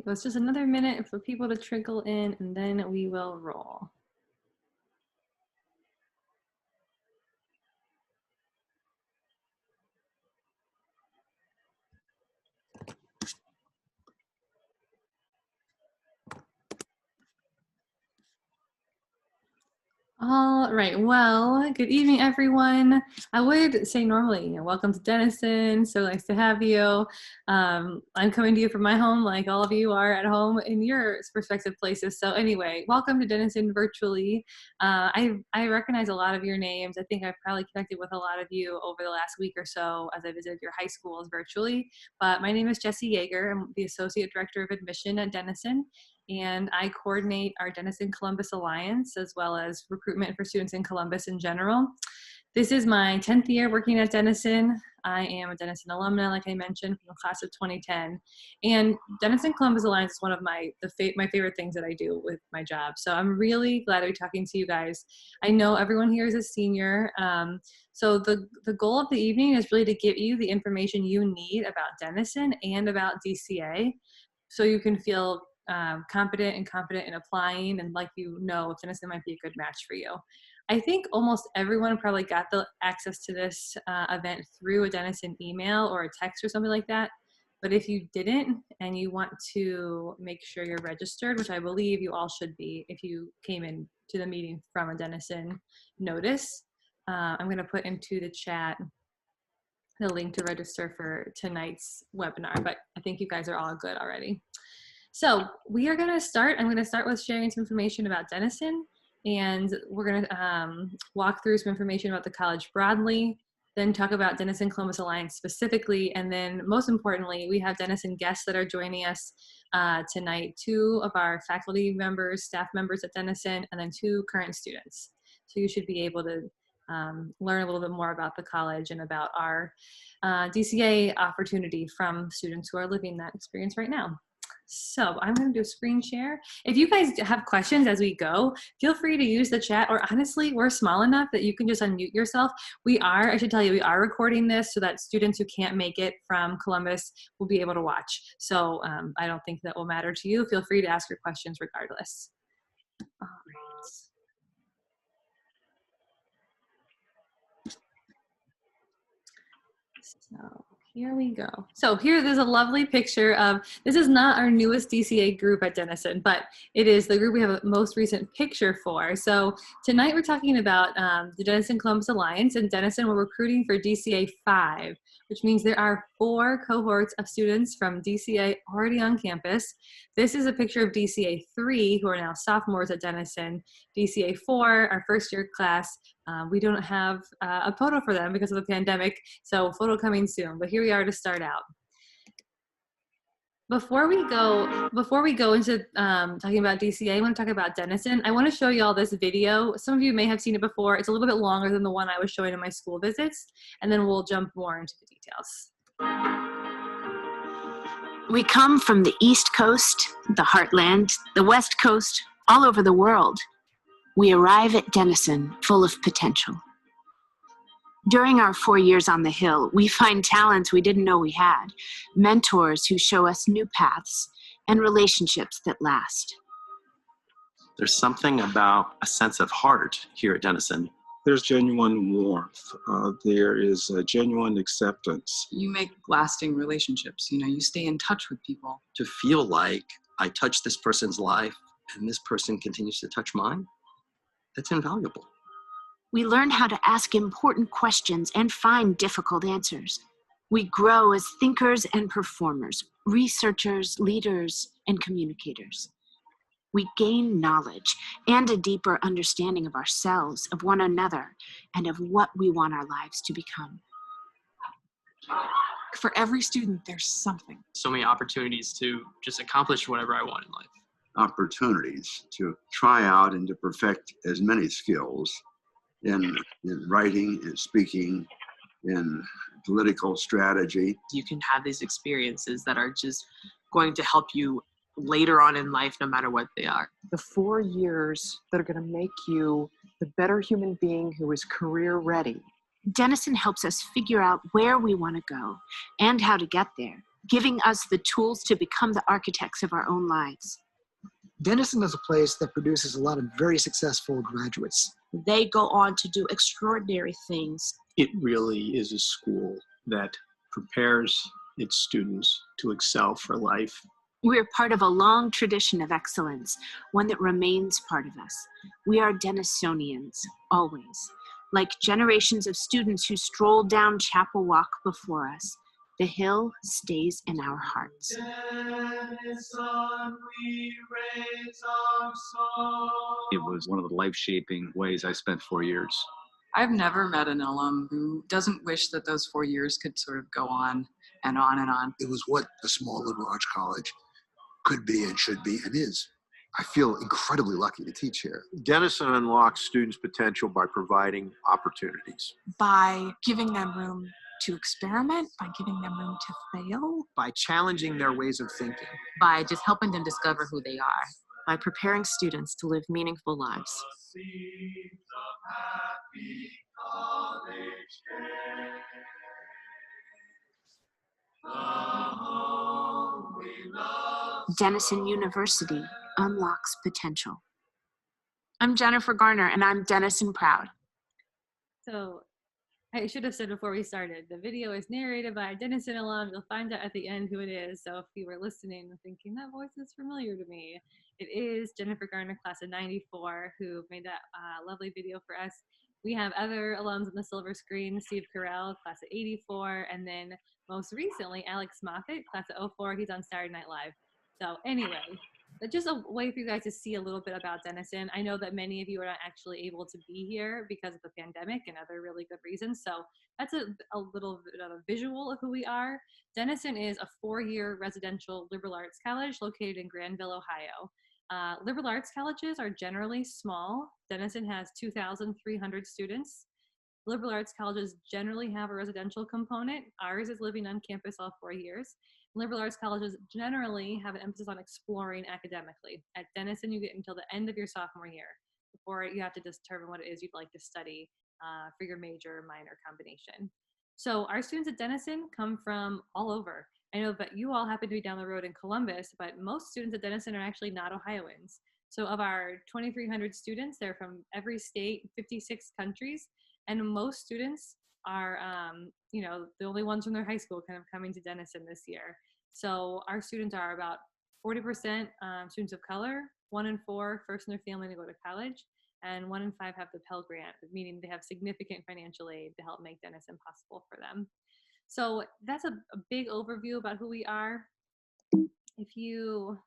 It's just another minute for people to trickle in, and then we will roll. All right, well, good evening, everyone. I would say normally, welcome to Denison, so nice to have you. I'm coming to you from my home, like all of you are at home in your respective places. So anyway, welcome to Denison virtually. I recognize a lot of your names. I think I've probably connected with a lot of you over the last week or so as I visited your high schools virtually. But my name is Jessie Yeager. I'm the Associate Director of Admission at Denison, and I coordinate our Denison-Columbus Alliance as well as recruitment for students in Columbus in general. This is my 10th year working at Denison. I am a Denison alumna, like I mentioned, from the class of 2010. And Denison-Columbus Alliance is one of my favorite things that I do with my job. So I'm really glad to be talking to you guys. I know everyone here is a senior. So the goal of the evening is really to give you the information you need about Denison and about DCA, so you can feel confident in applying, and like if Denison might be a good match for you. I think almost everyone probably got the access to this event through a Denison email or a text or something like that. But if you didn't and you want to make sure you're registered, which I believe you all should be if you came in to the meeting from a Denison notice, I'm going to put into the chat the link to register for tonight's webinar, but I think you guys are all good already. So we are going to start. I'm going to start with sharing some information about Denison, and we're going to walk through some information about the college broadly, then talk about Denison-Columbus Alliance specifically, and then most importantly, we have Denison guests that are joining us tonight, 2 of our faculty members, staff members at Denison, and then 2 current students. So you should be able to learn a little bit more about the college and about our DCA opportunity from students who are living that experience right now. So I'm going to do a screen share. If you guys have questions as we go, feel free to use the chat, or honestly, we're small enough that you can just unmute yourself. I should tell you, we are recording this so that students who can't make it from Columbus will be able to watch. So I don't think that will matter to you. Feel free to ask your questions regardless. All right. So here we go. So there's a lovely picture of, this is not our newest DCA group at Denison, but it is the group we have a most recent picture for. So tonight we're talking about the Denison-Columbus Alliance. In Denison, we're recruiting for DCA 5, which means there are 4 cohorts of students from DCA already on campus. This is a picture of DCA 3, who are now sophomores at Denison. DCA 4, our first year class, we don't have a photo for them because of the pandemic, so photo coming soon, but here we are to start out. Before we go into talking about DCA, I want to talk about Denison. I want to show you all this video. Some of you may have seen it before. It's a little bit longer than the one I was showing in my school visits, and then we'll jump more into the details. We come from the East Coast, the Heartland, the West Coast, all over the world. We arrive at Denison full of potential. During our 4 years on the Hill, we find talents we didn't know we had, mentors who show us new paths, and relationships that last. There's something about a sense of heart here at Denison. There's genuine warmth. There is a genuine acceptance. You make lasting relationships. You stay in touch with people. To feel like I touch this person's life and this person continues to touch mine, that's invaluable. We learn how to ask important questions and find difficult answers. We grow as thinkers and performers, researchers, leaders, and communicators. We gain knowledge and a deeper understanding of ourselves, of one another, and of what we want our lives to become. For every student, there's something. So many opportunities to just accomplish whatever I want in life. Opportunities to try out and to perfect as many skills in writing, in speaking, in political strategy. You can have these experiences that are just going to help you later on in life, no matter what they are. The 4 years that are going to make you the better human being who is career ready. Denison helps us figure out where we want to go and how to get there. giving us the tools to become the architects of our own lives. Denison is a place that produces a lot of very successful graduates. They go on to do extraordinary things. It really is a school that prepares its students to excel for life. We're part of a long tradition of excellence, one that remains part of us. We are Denisonians, always. Like generations of students who strolled down Chapel Walk before us, the hill stays in our hearts. It was one of the life-shaping ways I spent 4 years. I've never met an alum who doesn't wish that those 4 years could sort of go on and on and on. It was what a small liberal arts college could be and should be and is. I feel incredibly lucky to teach here. Denison unlocks students' potential by providing opportunities. By giving them room to experiment, by giving them room to fail. By challenging their ways of thinking. By just helping them discover who they are. By preparing students to live meaningful lives. Denison University unlocks potential. I'm Jennifer Garner, and I'm Denison proud. So I should have said before we started, the video is narrated by a Denison alum. You'll find out at the end who it is. So if you were listening and thinking, that voice is familiar to me, it is Jennifer Garner, class of 94, who made that lovely video for us. We have other alums on the silver screen, Steve Carell, class of 84, and then most recently, Alex Moffat, class of 04. He's on Saturday Night Live. So anyway, but just a way for you guys to see a little bit about Denison. I know that many of you are not actually able to be here because of the pandemic and other really good reasons. So that's a little bit of a visual of who we are. Denison is a 4-year residential liberal arts college located in Granville, Ohio. Liberal arts colleges are generally small. Denison has 2,300 students. Liberal arts colleges generally have a residential component. Ours is living on campus all 4 years. Liberal arts colleges generally have an emphasis on exploring academically. At Denison, you get until the end of your sophomore year before you have to determine what it is you'd like to study for your major or minor combination. So our students at Denison come from all over. I know that you all happen to be down the road in Columbus, but most students at Denison are actually not Ohioans. So of our 2,300 students, they're from every state, 56 countries, and most students are, the only ones from their high school kind of coming to Denison this year. So our students are about 40% students of color, 1 in 4 first in their family to go to college, and 1 in 5 have the Pell Grant, meaning they have significant financial aid to help make Denison possible for them. So that's a big overview about who we are. If you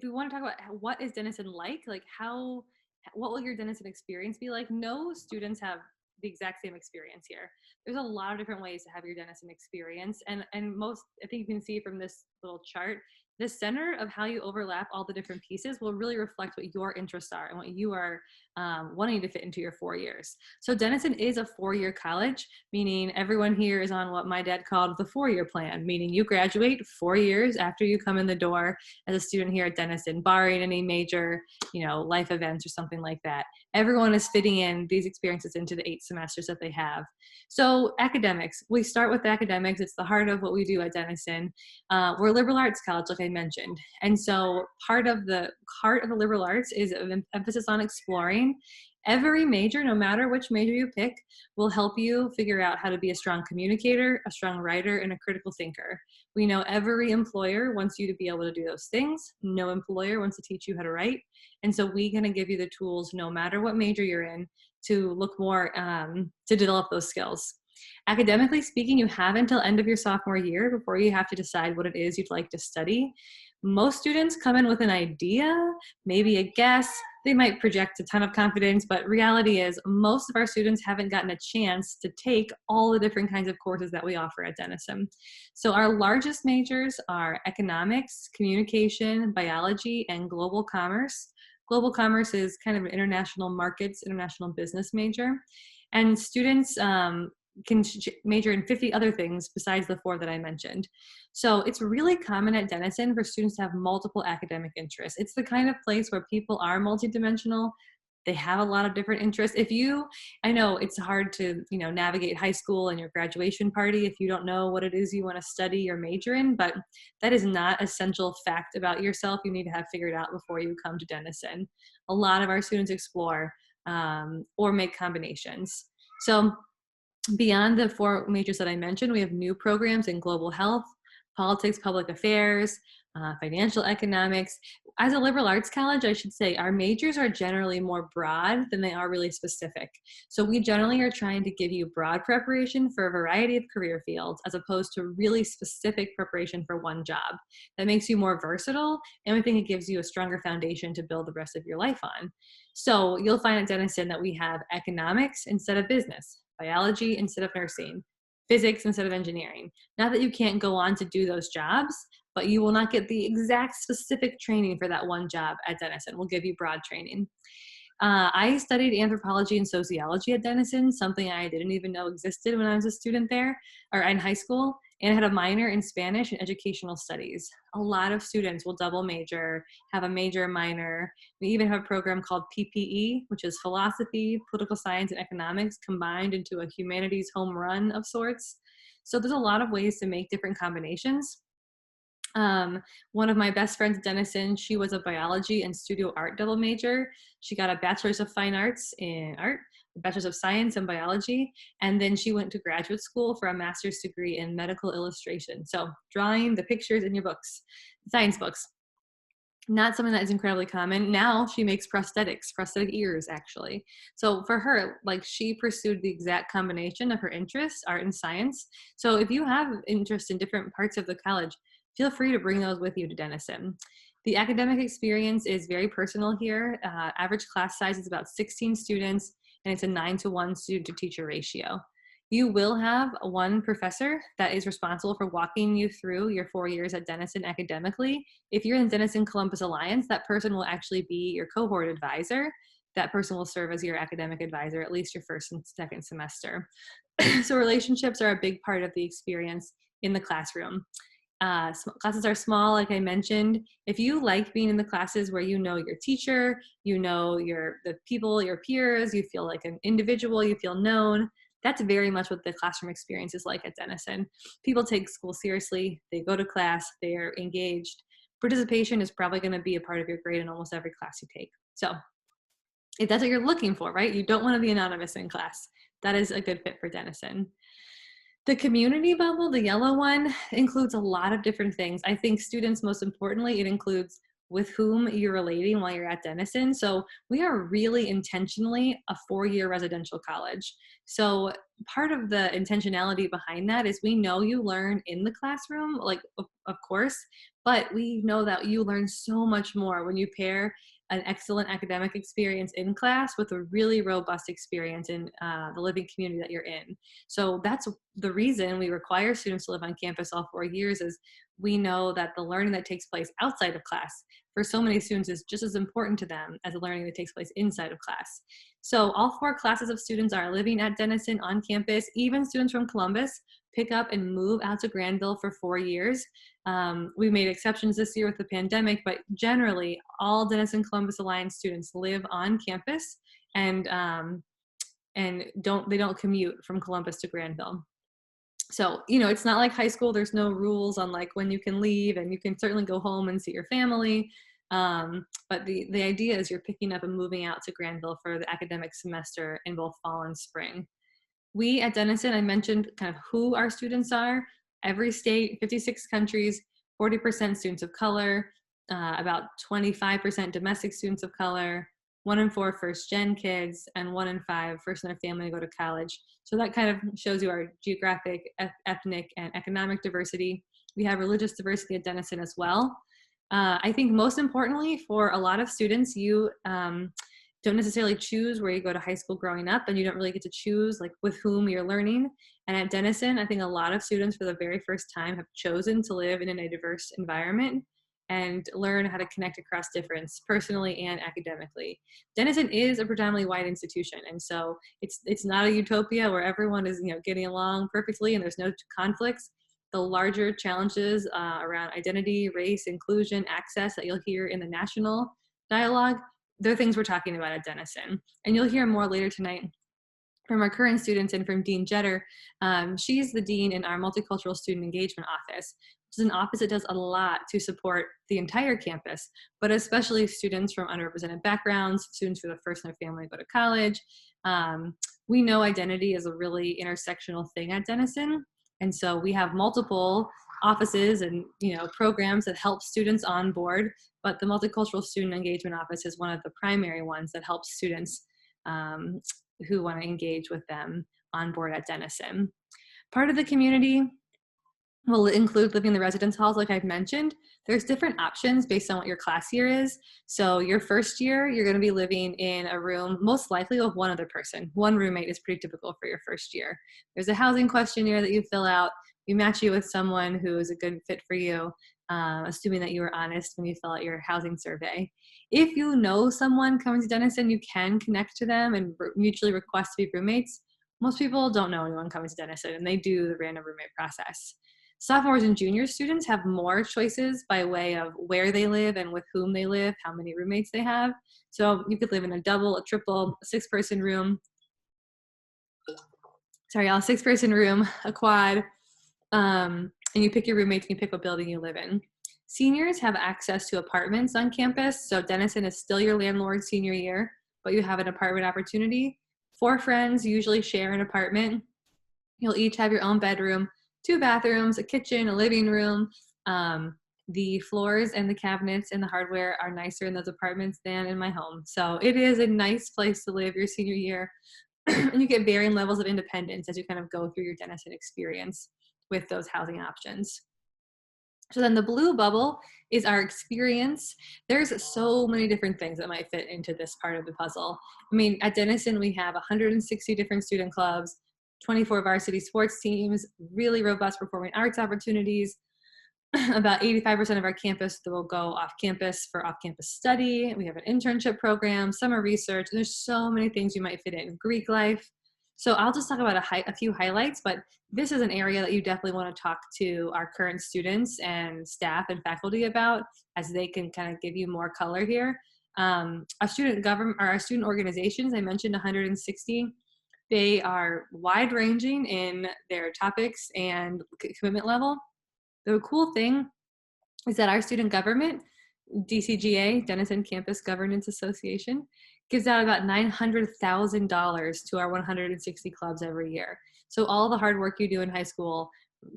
want to talk about what is Denison like what will your Denison experience be like? No students have the exact same experience here. There's a lot of different ways to have your Denison experience, and most, I think you can see from this little chart, the center of how you overlap all the different pieces will really reflect what your interests are and what you are wanting to fit into your 4 years. So Denison is a 4-year college, meaning everyone here is on what my dad called the 4-year plan, meaning you graduate 4 years after you come in the door as a student here at Denison, barring any major, life events or something like that. Everyone is fitting in these experiences into the 8 semesters that they have. So academics, we start with academics. It's the heart of what we do at Denison. We're a liberal arts college, like I mentioned. And so part of the heart of the liberal arts is an emphasis on exploring. Every major, no matter which major you pick, will help you figure out how to be a strong communicator, a strong writer, and a critical thinker. We know every employer wants you to be able to do those things. No employer wants to teach you how to write. And so we're going to give you the tools, no matter what major you're in, to look more, to develop those skills. Academically speaking, you have until end of your sophomore year before you have to decide what it is you'd like to study. Most students come in with an idea, maybe a guess. They might project a ton of confidence, but reality is most of our students haven't gotten a chance to take all the different kinds of courses that we offer at Denison. So our largest majors are economics, communication, biology, and global commerce. Global commerce is kind of an international markets, international business major. And students can major in 50 other things besides the 4 that I mentioned. So it's really common at Denison for students to have multiple academic interests. It's the kind of place where people are multidimensional. They have a lot of different interests. I know it's hard to, navigate high school and your graduation party if you don't know what it is you want to study or major in, but that is not essential fact about yourself you need to have figured out before you come to Denison. A lot of our students explore or make combinations. So beyond the 4 majors that I mentioned, we have new programs in global health, politics, public affairs, financial economics. As a liberal arts college, I should say our majors are generally more broad than they are really specific. So we generally are trying to give you broad preparation for a variety of career fields as opposed to really specific preparation for one job. That makes you more versatile, and we think it gives you a stronger foundation to build the rest of your life on. So you'll find at Denison that we have economics instead of business, biology instead of nursing, physics instead of engineering. Not that you can't go on to do those jobs, but you will not get the exact specific training for that one job at Denison. We'll give you broad training. I studied anthropology and sociology at Denison, something I didn't even know existed when I was a student there, or in high school, and I had a minor in Spanish and educational studies. A lot of students will double major, have a major minor. We even have a program called PPE, which is philosophy, political science, and economics combined into a humanities home run of sorts. So there's a lot of ways to make different combinations. One of my best friends at Denison, she was a biology and studio art double major. She got a bachelor's of fine arts in art, a bachelor's of science in biology, and then she went to graduate school for a master's degree in medical illustration. So drawing the pictures in your books, science books. Not something that is incredibly common. Now she makes prosthetic ears actually. So for her, she pursued the exact combination of her interests, art and science. So if you have interest in different parts of the college, feel free to bring those with you to Denison. The academic experience is very personal here. Average class size is about 16 students, and it's a 9-to-1 student to teacher ratio. You will have one professor that is responsible for walking you through your 4 years at Denison academically. If you're in Denison-Columbus Alliance, that person will actually be your cohort advisor. That person will serve as your academic advisor at least your first and second semester. So relationships are a big part of the experience in the classroom. Classes are small, like I mentioned. If you like being in the classes where you know your teacher, you know the people, your peers, you feel like an individual, you feel known, that's very much what the classroom experience is like at Denison. People take school seriously, they go to class, they're engaged. Participation is probably going to be a part of your grade in almost every class you take. So if that's what you're looking for, right? You don't want to be anonymous in class. That is a good fit for Denison. The community bubble, the yellow one, includes a lot of different things. I think students, most importantly, it includes with whom you're relating while you're at Denison. So we are really intentionally a 4-year residential college. So part of the intentionality behind that is we know you learn in the classroom, of course, but we know that you learn so much more when you pair an excellent academic experience in class with a really robust experience in the living community that you're in. So that's the reason we require students to live on campus all 4 years is we know that the learning that takes place outside of class for so many students is just as important to them as the learning that takes place inside of class. So all 4 classes of students are living at Denison on campus. Even students from Columbus pick up and move out to Granville for 4 years. We made exceptions this year with the pandemic, but generally all Denison-Columbus Alliance students live on campus and they don't commute from Columbus to Granville. So, it's not like high school. There's no rules on when you can leave, and you can certainly go home and see your family. But the idea is you're picking up and moving out to Granville for the academic semester in both fall and spring. We at Denison, I mentioned kind of who our students are. Every state, 56 countries, 40% students of color, about 25% domestic students of color, 1 in 4 first-gen kids, and 1 in 5 first in their family to go to college. So that kind of shows you our geographic, ethnic, and economic diversity. We have religious diversity at Denison as well. I think most importantly for a lot of students, you don't necessarily choose where you go to high school growing up, and you don't really get to choose with whom you're learning. And at Denison, I think a lot of students for the very first time have chosen to live in a diverse environment and learn how to connect across difference personally and academically. Denison is a predominantly white institution, and so it's not a utopia where everyone is getting along perfectly and there's no conflicts. The larger challenges around identity, race, inclusion, access that you'll hear in the national dialogue they're things we're talking about at Denison. And you'll hear more later tonight from our current students and from Dean Jetter. She's the dean in our multicultural student engagement office, which is an office that does a lot to support the entire campus, but especially students from underrepresented backgrounds, students who are the first in their family to go to college. We know identity is a really intersectional thing at Denison. And so we have multiple offices and programs that help students on board, but the Multicultural Student Engagement Office is one of the primary ones that helps students who want to engage with them on board at Denison. Part of the community will include living in the residence halls, like I've mentioned. There's different options based on what your class year is. So your first year, you're going to be living in a room, most likely with one other person. One roommate is pretty typical for your first year. There's a housing questionnaire that you fill out. We match you with someone who is a good fit for you, assuming that you were honest when you fill out your housing survey. If you know someone coming to Denison, you can connect to them and mutually request to be roommates. Most people don't know anyone coming to Denison, and they do the random roommate process. Sophomores and junior students have more choices by way of where they live and with whom they live, how many roommates they have. So you could live in a double, a triple, a six-person room. Sorry, y'all, six-person room, a quad, and you pick your roommates and you pick what building you live in. Seniors have access to apartments on campus, so Denison is still your landlord senior year, but you have an apartment opportunity. 4 friends usually share an apartment. You'll each have your own bedroom, 2 bathrooms, a kitchen, a living room. The floors and the cabinets and the hardware are nicer in those apartments than in my home. So it is a nice place to live your senior year. And you get varying levels of independence as you kind of go through your Denison experience with those housing options. So then the blue bubble is our experience. There's so many different things that might fit into this part of the puzzle. I mean, at Denison, we have 160 different student clubs, 24 varsity sports teams, really robust performing arts opportunities. About 85% of our campus will go off campus for off-campus study. We have an internship program, summer research. There's so many things you might fit in. Greek life. So I'll just talk about a few highlights, but this is an area that you definitely want to talk to our current students and staff and faculty about, as they can kind of give you more color here. Our student organizations, I mentioned 160. They are wide-ranging in their topics and commitment level. The cool thing is that our student government, DCGA, Denison Campus Governance Association, gives out about $900,000 to our 160 clubs every year. So all the hard work you do in high school,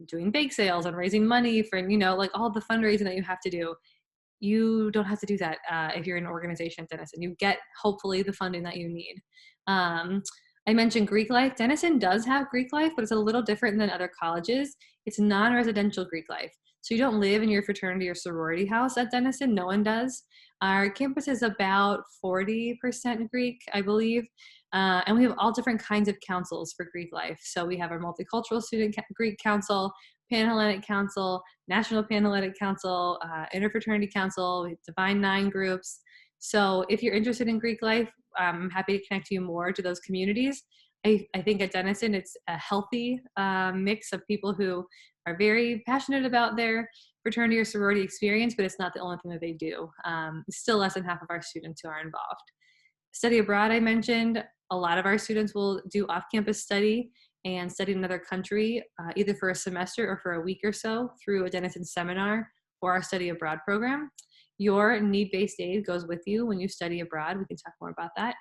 doing bake sales and raising money for, like all the fundraising that you have to do, you don't have to do that if you're in an organization at Denison. You get, hopefully, the funding that you need. I mentioned Greek life. Denison does have Greek life, but it's a little different than other colleges. It's non-residential Greek life. So you don't live in your fraternity or sorority house at Denison. No one does. Our campus is about 40% Greek, I believe. And we have all different kinds of councils for Greek life. So we have our Multicultural Student Greek Council, Panhellenic Council, National Panhellenic Council, Interfraternity Council, Divine Nine groups. So if you're interested in Greek life, I'm happy to connect you more to those communities. I think at Denison, it's a healthy mix of people who are very passionate about their fraternity or sorority experience, but it's not the only thing that they do. Still less than half of our students who are involved. Study abroad, I mentioned, a lot of our students will do off-campus study and study in another country, either for a semester or for a week or so through a Denison seminar or our study abroad program. Your need-based aid goes with you when you study abroad. We can talk more about that.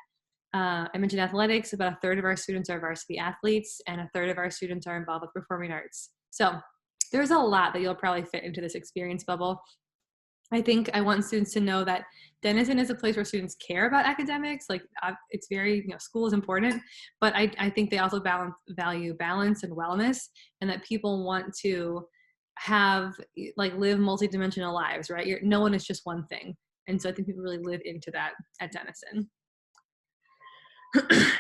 I mentioned athletics. About a third of our students are varsity athletes, and a third of our students are involved with performing arts. So there's a lot that you'll probably fit into this experience bubble. I think I want students to know that Denison is a place where students care about academics. Like it's very, school is important, but I think they also value balance and wellness, and that people want to have, live multidimensional lives, right? No one is just one thing. And so I think people really live into that at Denison.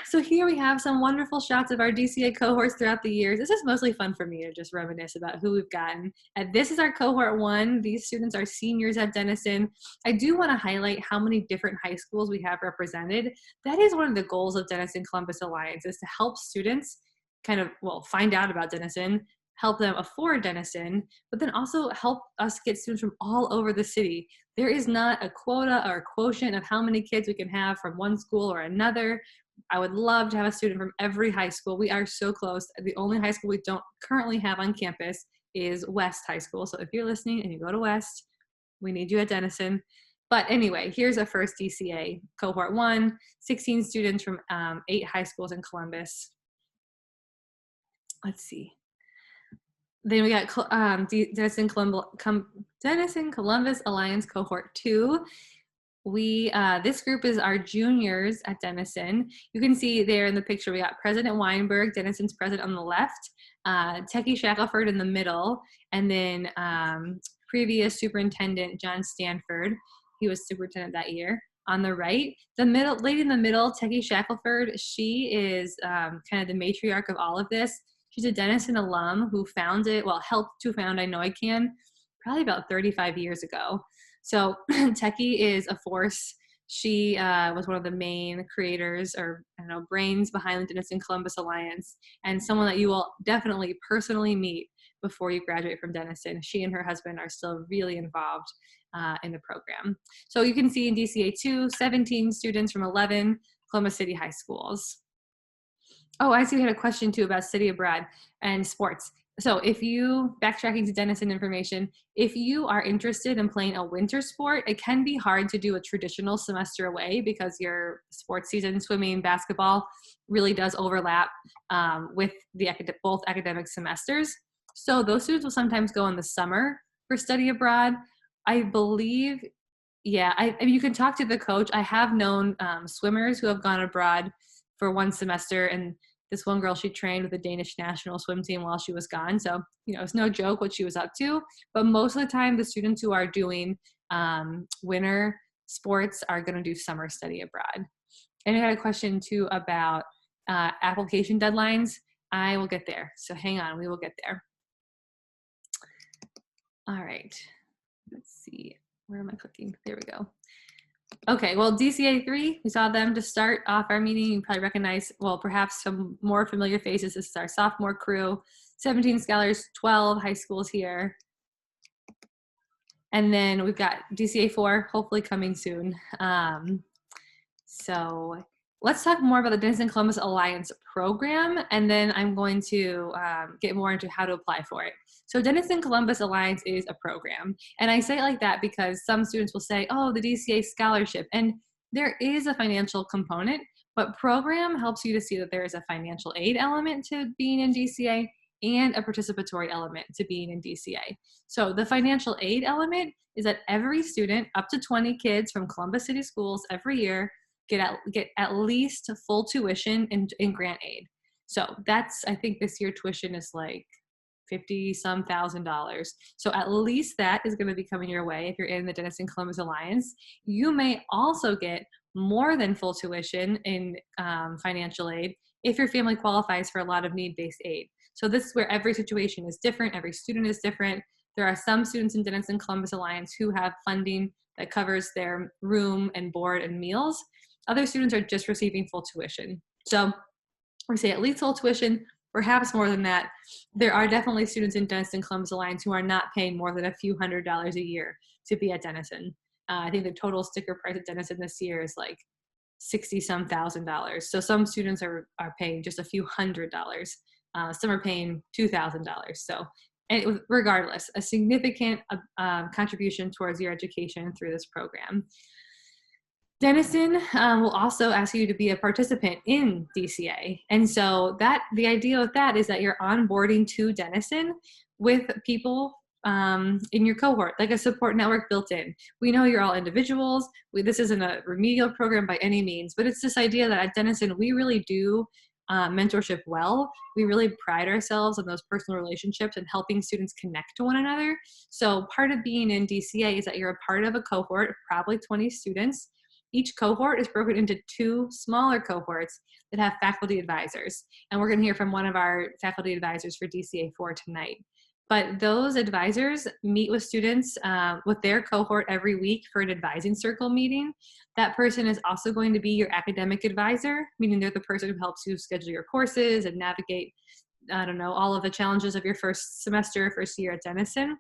So here we have some wonderful shots of our DCA cohorts throughout the years. This is mostly fun for me to just reminisce about who we've gotten. And this is our cohort 1. These students are seniors at Denison. I do want to highlight how many different high schools we have represented. That is one of the goals of Denison-Columbus Alliance, is to help students kind of, find out about Denison, help them afford Denison, but then also help us get students from all over the city. There is not a quota or a quotient of how many kids we can have from one school or another. I would love to have a student from every high school. We are so close. The only high school we don't currently have on campus is West High School. So if you're listening and you go to West, we need you at Denison. But anyway, here's a first DCA. Cohort 1, 16 students from 8 high schools in Columbus. Let's see. Then we got Denison-Columbus Alliance Cohort 2. This group is our juniors at Denison. You can see there in the picture, we got President Weinberg, Denison's president on the left, Techie Shackelford in the middle, and then previous superintendent John Stanford. He was superintendent that year. On the right, the lady in the middle, Techie Shackelford, she is kind of the matriarch of all of this. She's a Denison alum who helped to found I Know I Can probably about 35 years ago. So Techie is a force. She was one of the main creators or brains behind the Denison-Columbus Alliance, and someone that you will definitely personally meet before you graduate from Denison. She and her husband are still really involved in the program. So you can see in DCA 2, 17 students from 11 Columbus City high schools. Oh, I see we had a question too about study abroad and sports. So if you, backtracking to Denison information, if you are interested in playing a winter sport, it can be hard to do a traditional semester away because your sports season, swimming, basketball, really does overlap with both academic semesters. So those students will sometimes go in the summer for study abroad. I believe, I mean, you can talk to the coach. I have known swimmers who have gone abroad for one semester, and this one girl, she trained with the Danish national swim team while she was gone. So, it's no joke what she was up to. But most of the time, the students who are doing winter sports are going to do summer study abroad. And I had a question too about application deadlines. I will get there. So hang on, we will get there. All right. Let's see. Where am I clicking? There we go. Okay, well, DCA 3, we saw them to start off our meeting. You probably recognize, perhaps some more familiar faces. This is our sophomore crew, 17 scholars, 12 high schools here. And then we've got DCA 4, hopefully coming soon. So let's talk more about the Denison-Columbus Alliance program, and then I'm going to get more into how to apply for it. So Denison-Columbus Alliance is a program, and I say it like that because some students will say, oh, the DCA scholarship, and there is a financial component, but program helps you to see that there is a financial aid element to being in DCA and a participatory element to being in DCA. So the financial aid element is that every student, up to 20 kids from Columbus City schools every year, get at least full tuition in grant aid. So that's, I think this year tuition is like $50-some thousand. So at least that is going to be coming your way if you're in the Denison-Columbus Alliance. You may also get more than full tuition in financial aid if your family qualifies for a lot of need-based aid. So this is where every situation is different, every student is different. There are some students in Denison-Columbus Alliance who have funding that covers their room and board and meals. Other students are just receiving full tuition. So we say at least full tuition, perhaps more than that. There are definitely students in Denison-Columbus Alliance who are not paying more than a few $100s a year to be at Denison. I think the total sticker price at Denison this year is like $60-some thousand. So some students are paying just a few $100. Some are paying $2,000. So regardless, a significant contribution towards your education through this program. Denison will also ask you to be a participant in DCA. And so the idea with that is that you're onboarding to Denison with people in your cohort, like a support network built in. We know you're all individuals. This isn't a remedial program by any means, but it's this idea that at Denison, we really do mentorship well. We really pride ourselves on those personal relationships and helping students connect to one another. So part of being in DCA is that you're a part of a cohort of probably 20 students. Each cohort is broken into 2 smaller cohorts that have faculty advisors. And we're going to hear from one of our faculty advisors for DCA 4 tonight. But those advisors meet with students with their cohort every week for an advising circle meeting. That person is also going to be your academic advisor, meaning they're the person who helps you schedule your courses and navigate I don't know, all of the challenges of your first semester, first year at Denison.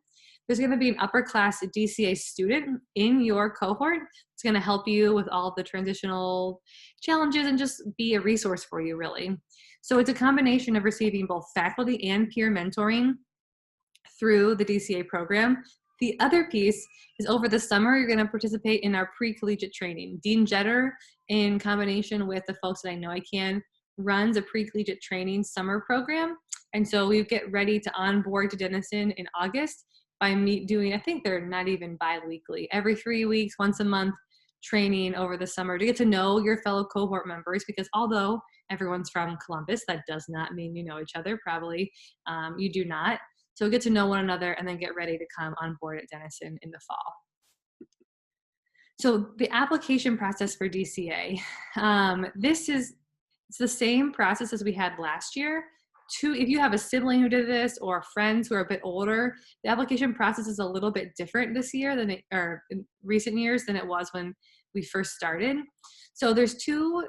There's going to be an upper class DCA student in your cohort. It's going to help you with all the transitional challenges and just be a resource for you, really. So it's a combination of receiving both faculty and peer mentoring through the DCA program. The other piece is over the summer, you're going to participate in our pre-collegiate training. Dean Jetter, in combination with the folks that I know I can, runs a pre-collegiate training summer program. And so we get ready to onboard to Denison in August by doing, I think they're not even bi-weekly, every 3 weeks, once a month, training over the summer to get to know your fellow cohort members, because although everyone's from Columbus, that does not mean you know each other, probably you do not. So get to know one another and then get ready to come on board at Denison in the fall. So the application process for DCA, it's the same process as we had last year. If you have a sibling who did this or friends who are a bit older, the application process is a little bit different this year or in recent years than it was when we first started. So there's two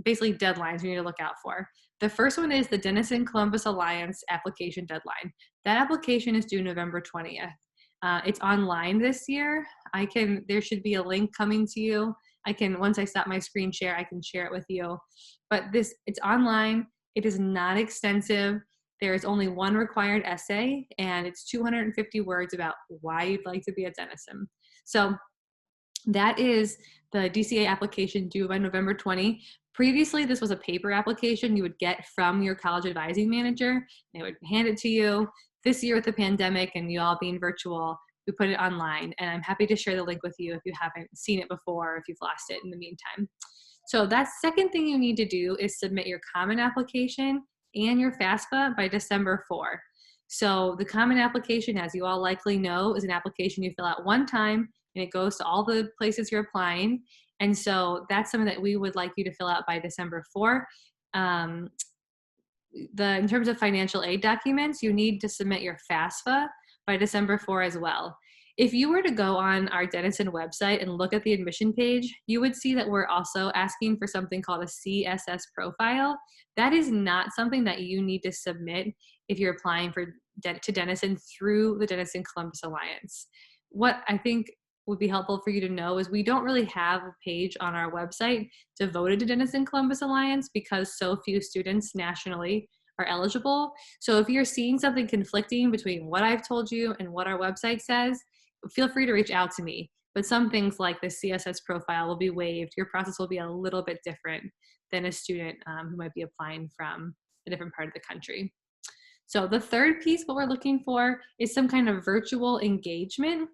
basically deadlines you need to look out for. The first one is the Denison-Columbus Alliance application deadline. That application is due November 20th. It's online this year. There should be a link coming to you. Once I stop my screen share, I can share it with you. But it's online. It is not extensive. There is only one required essay, and it's 250 words about why you'd like to be at Denison. So that is the DCA application due by November 20. Previously, this was a paper application you would get from your college advising manager. They would hand it to you. This year with the pandemic and you all being virtual, we put it online, and I'm happy to share the link with you if you haven't seen it before, or if you've lost it in the meantime. So that second thing you need to do is submit your common application and your FAFSA by December 4. So the common application, as you all likely know, is an application you fill out one time and it goes to all the places you're applying. And so that's something that we would like you to fill out by December 4. In terms of financial aid documents, you need to submit your FAFSA by December 4 as well. If you were to go on our Denison website and look at the admission page, you would see that we're also asking for something called a CSS profile. That is not something that you need to submit if you're applying to Denison through the Denison-Columbus Alliance. What I think would be helpful for you to know is we don't really have a page on our website devoted to Denison-Columbus Alliance because so few students nationally are eligible. So if you're seeing something conflicting between what I've told you and what our website says, feel free to reach out to me. But some things like the CSS profile will be waived. Your process will be a little bit different than a student who might be applying from a different part of the country. So the third piece, what we're looking for is some kind of virtual engagement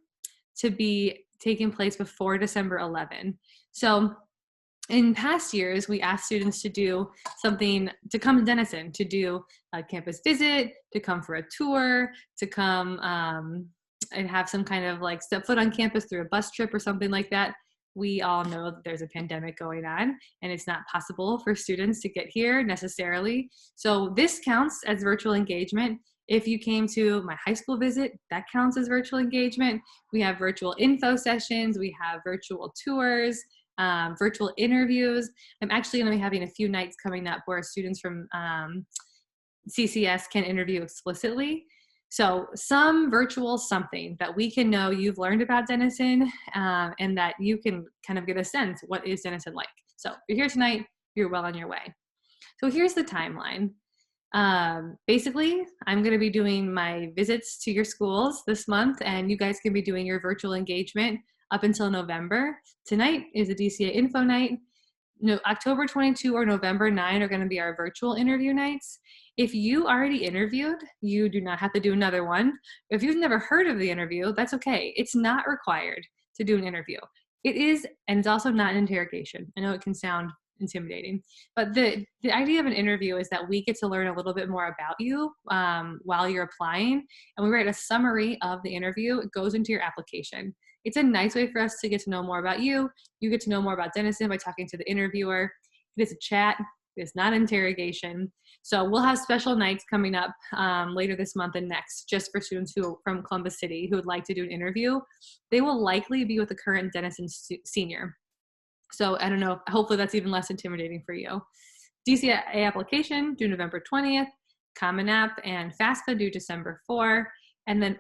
to be taking place before December 11. So in past years, we asked students to do something, to come to Denison, to do a campus visit, to come for a tour, to come and have some kind of like step foot on campus through a bus trip or something like that. We all know that there's a pandemic going on and it's not possible for students to get here necessarily. So this counts as virtual engagement. If you came to my high school visit, that counts as virtual engagement. We have virtual info sessions, we have virtual tours, virtual interviews. I'm actually going to be having a few nights coming up where students from CCS can interview explicitly. So some virtual something that we can know you've learned about Denison and that you can kind of get a sense, what is Denison like? So if you're here tonight, you're well on your way. So here's the timeline. Basically, I'm going to be doing my visits to your schools this month, and you guys can be doing your virtual engagement up until November. Tonight is a DCA info night. No, October 22 or November 9 are going to be our virtual interview nights. If you already interviewed, you do not have to do another one. If you've never heard of the interview, that's okay. It's not required to do an interview. It is, and it's also not an interrogation. I know it can sound intimidating, but the idea of an interview is that we get to learn a little bit more about you while you're applying, and we write a summary of the interview. It goes into your application. It's a nice way for us to get to know more about you. You get to know more about Denison by talking to the interviewer. It is a chat. It's not interrogation. So we'll have special nights coming up later this month and next, just for students who from Columbus City who would like to do an interview. They will likely be with the current Denison senior. So I don't know, hopefully that's even less intimidating for you. DCA application due November 20th. Common App and FAFSA due December 4. And then,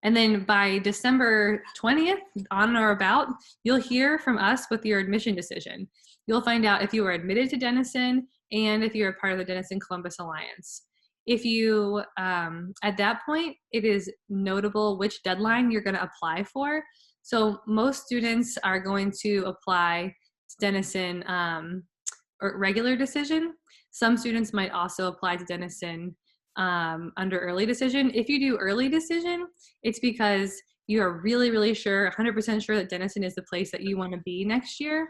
And then by December 20th, on or about, you'll hear from us with your admission decision. You'll find out if you were admitted to Denison and if you're a part of the Denison-Columbus Alliance. If you, at that point, it is notable which deadline you're gonna apply for. So most students are going to apply to Denison or regular decision. Some students might also apply to Denison under early decision. If you do early decision, it's because you are really, really sure, 100% sure that Denison is the place that you want to be next year.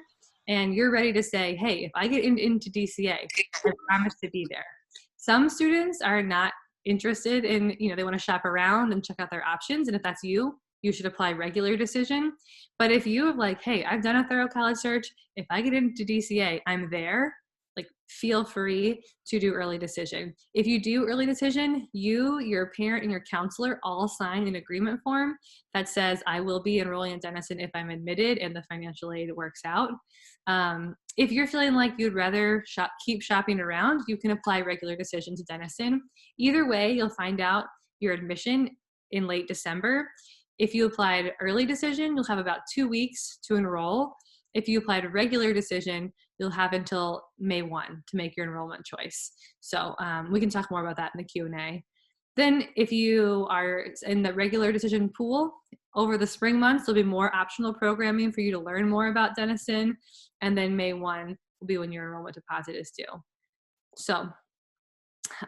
And you're ready to say, hey, if I get into DCA, I promise to be there. Some students are not interested in, they want to shop around and check out their options. And if that's you, you should apply regular decision. But if you have like, hey, I've done a thorough college search, if I get into DCA, I'm there, like feel free to do early decision. If you do early decision, you, your parent, and your counselor all sign an agreement form that says, I will be enrolling in Denison if I'm admitted and the financial aid works out. If you're feeling like you'd rather keep shopping around, you can apply regular decision to Denison. Either way, you'll find out your admission in late December. If you applied early decision, you'll have about 2 weeks to enroll. If you applied regular decision, you'll have until May 1 to make your enrollment choice. So we can talk more about that in the Q&A. Then if you are in the regular decision pool, over the spring months, there'll be more optional programming for you to learn more about Denison. And then May 1 will be when your enrollment deposit is due. So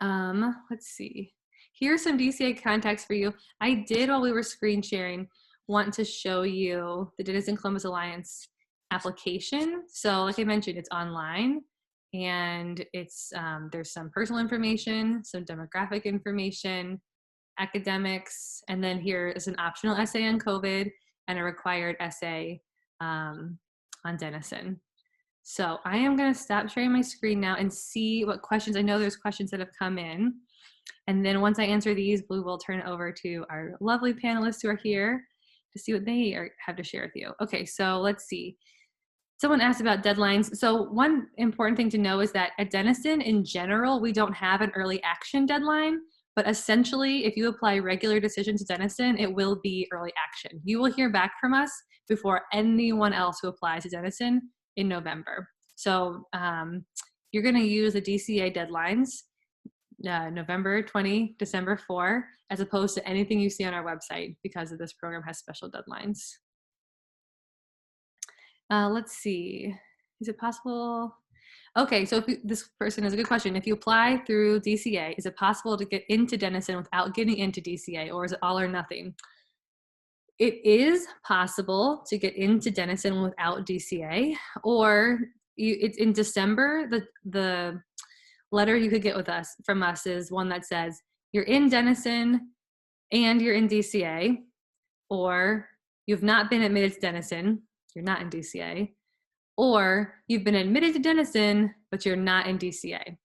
let's see. Here's some DCA contacts for you. I did, while we were screen sharing, want to show you the Denison-Columbus Alliance application. So like I mentioned, it's online and it's there's some personal information, some demographic information, academics, and then here is an optional essay on COVID and a required essay on Denison. So I am going to stop sharing my screen now and see what questions. I know there's questions that have come in. And then once I answer these, we will turn it over to our lovely panelists who are here to see what they have to share with you. Okay, so let's see. Someone asked about deadlines. So one important thing to know is that at Denison, in general, we don't have an early action deadline, but essentially, if you apply regular decision to Denison, it will be early action. You will hear back from us before anyone else who applies to Denison in November. So you're gonna use the DCA deadlines, November 20, December 4, as opposed to anything you see on our website because this program has special deadlines. Let's see, is it possible? Okay, so this person has a good question. If you apply through DCA, is it possible to get into Denison without getting into DCA, or is it all or nothing? It is possible to get into Denison without DCA, or it's in December, the letter you could get from us is one that says you're in Denison and you're in DCA, or you've not been admitted to Denison, you're not in DCA, or you've been admitted to Denison, but you're not in DCA.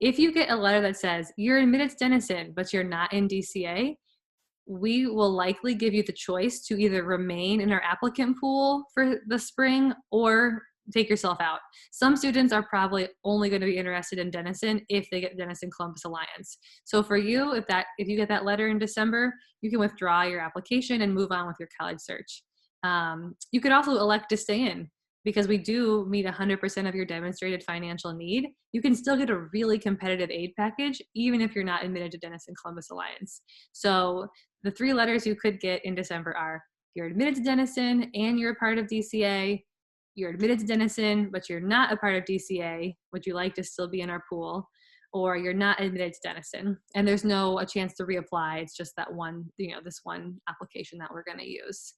If you get a letter that says you're admitted to Denison, but you're not in DCA, we will likely give you the choice to either remain in our applicant pool for the spring or take yourself out. Some students are probably only going to be interested in Denison if they get Denison-Columbus Alliance. So for you, if you get that letter in December, you can withdraw your application and move on with your college search. You could also elect to stay in because we do meet 100% of your demonstrated financial need. You can still get a really competitive aid package even if you're not admitted to Denison-Columbus Alliance. So the 3 letters you could get in December are you're admitted to Denison and you're a part of DCA, you're admitted to Denison, but you're not a part of DCA, would you like to still be in our pool, or you're not admitted to Denison. And there's a chance to reapply. It's just that one, this one application that we're gonna use.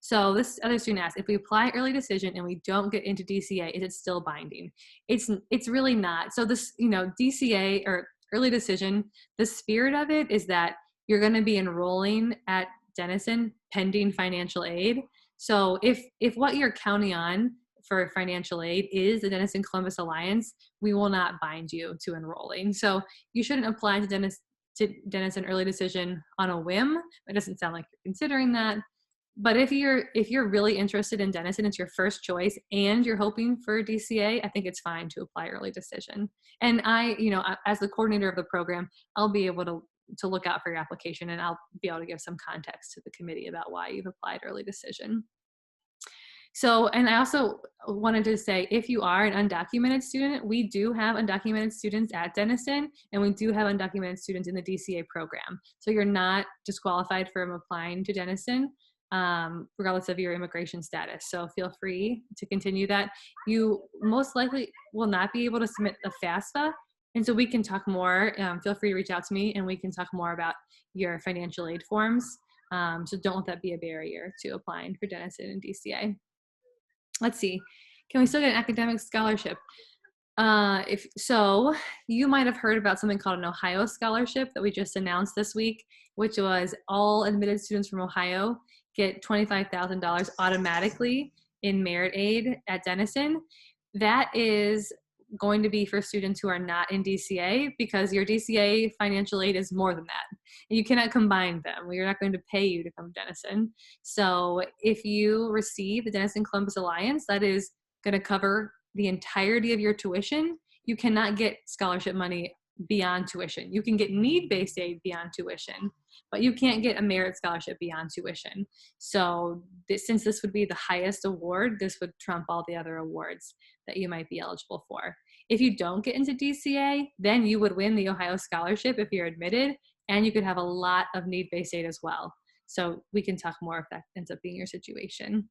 So this other student asked, if we apply early decision and we don't get into DCA, is it still binding? It's really not. So this, DCA or early decision, the spirit of it is that you're gonna be enrolling at Denison pending financial aid. So if what you're counting on for financial aid is the Denison-Columbus Alliance, we will not bind you to enrolling. So you shouldn't apply to Denison early decision on a whim. It doesn't sound like you're considering that. But if you're really interested in Denison, it's your first choice, and you're hoping for DCA, I think it's fine to apply early decision. And as the coordinator of the program, I'll be able to look out for your application, and I'll be able to give some context to the committee about why you've applied early decision. So, and I also wanted to say, if you are an undocumented student, we do have undocumented students at Denison, and we do have undocumented students in the DCA program. So you're not disqualified from applying to Denison, regardless of your immigration status. So feel free to continue that. You most likely will not be able to submit a FAFSA, and so we can talk more. Feel free to reach out to me, and we can talk more about your financial aid forms. So don't let that be a barrier to applying for Denison and DCA. Let's see, can we still get an academic scholarship? If so, you might have heard about something called an Ohio scholarship that we just announced this week, which was all admitted students from Ohio get $25,000 automatically in merit aid at Denison. That is going to be for students who are not in DCA, because your DCA financial aid is more than that. And you cannot combine them. We are not going to pay you to come to Denison. So if you receive the Denison-Columbus Alliance, that is going to cover the entirety of your tuition. You cannot get scholarship money beyond tuition. You can get need-based aid beyond tuition, but you can't get a merit scholarship beyond tuition. So since this would be the highest award, this would trump all the other awards that you might be eligible for. If you don't get into DCA, then you would win the Ohio scholarship if you're admitted, and you could have a lot of need-based aid as well. So we can talk more if that ends up being your situation.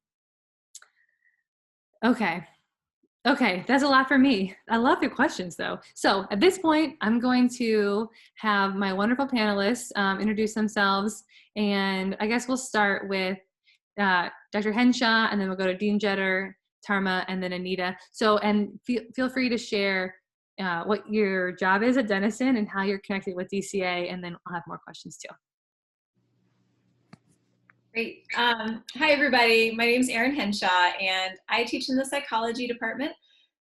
Okay, that's a lot for me. I love your questions though. So at this point, I'm going to have my wonderful panelists introduce themselves, and I guess we'll start with Dr. Henshaw, and then we'll go to Dean Jetter, Tarma, and then Anita. So, and feel free to share what your job is at Denison and how you're connected with DCA, and then I'll have more questions too. Great. Hi, everybody. My name is Erin Henshaw, and I teach in the psychology department.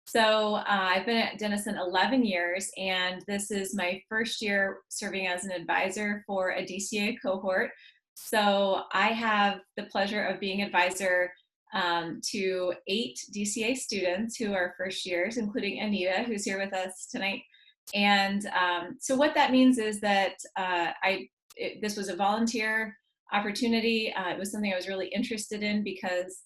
So I've been at Denison 11 years, and this is my first year serving as an advisor for a DCA cohort. So I have the pleasure of being advisor to 8 DCA students who are first years, including Anita, who's here with us tonight. And so what that means is that this was a volunteer opportunity. It was something I was really interested in because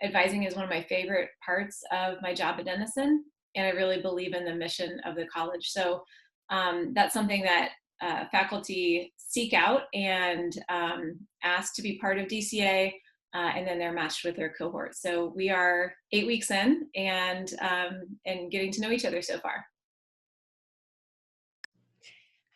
advising is one of my favorite parts of my job at Denison, and I really believe in the mission of the college. So that's something that faculty seek out and ask to be part of DCA, and then they're matched with their cohort. So we are 8 weeks in and getting to know each other so far.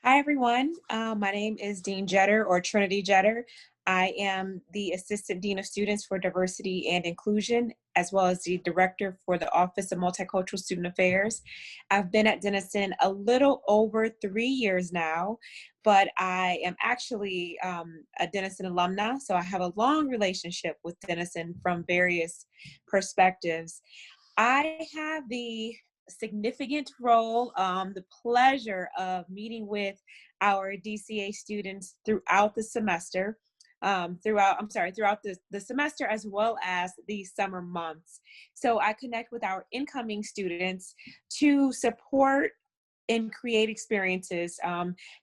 Hi, everyone. My name is Dean Jetter, or Trinity Jetter. I am the Assistant Dean of Students for Diversity and Inclusion, as well as the Director for the Office of Multicultural Student Affairs. I've been at Denison a little over 3 years now, but I am actually a Denison alumna, so I have a long relationship with Denison from various perspectives. I have the significant role, the pleasure of meeting with our DCA students throughout the semester, throughout the semester as well as the summer months. So I connect with our incoming students to support and create experiences